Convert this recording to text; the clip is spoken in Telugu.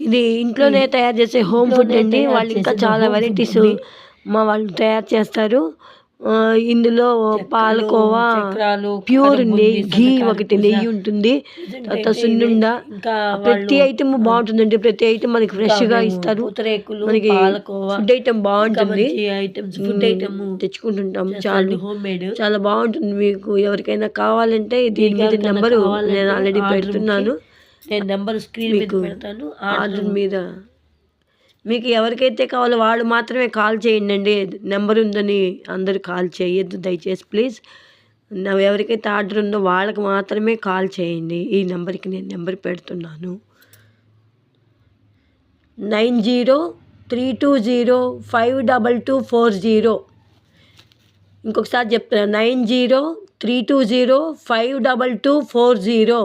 ఇది ఇంట్లోనే తయారు చేసే హోమ్ ఫుడ్ అండి. వాళ్ళు ఇంకా చాలా వెరైటీస్ మా వాళ్ళు తయారు చేస్తారు. ఇందులో పాలకోవా ప్యూర్ నెయ్యి, ఘీ ఒకటి నెయ్యి ఉంటుంది, తర్వాత సున్నుండ, ప్రతి ఐటమ్ బాగుంటుందండి. ప్రతి ఐటమ్ మనకి ఫ్రెష్గా ఇస్తారు. మనకి ఫుడ్ ఐటమ్ బాగుంటుంది, తెచ్చుకుంటుంటాం. చాలా బాగుంటుంది. మీకు ఎవరికైనా కావాలంటే దీని మీద నెంబరు నేను ఆల్రెడీ పెడుతున్నాను. స్క్రీన్ మీద పెడతాను. ఆర్డర్ మీద మీకు ఎవరికైతే కావాలో వాళ్ళు మాత్రమే కాల్ చేయండి. నెంబర్ ఉందని అందరూ కాల్ చేయొద్దు దయచేసి ప్లీజ్. ఎవరికైతే ఆర్డర్ ఉందో వాళ్ళకి మాత్రమే కాల్ చేయండి. ఈ నెంబర్కి నేను నెంబర్ పెడుతున్నాను, 9032052240. ఇంకొకసారి చెప్తున్నా, 9032052240.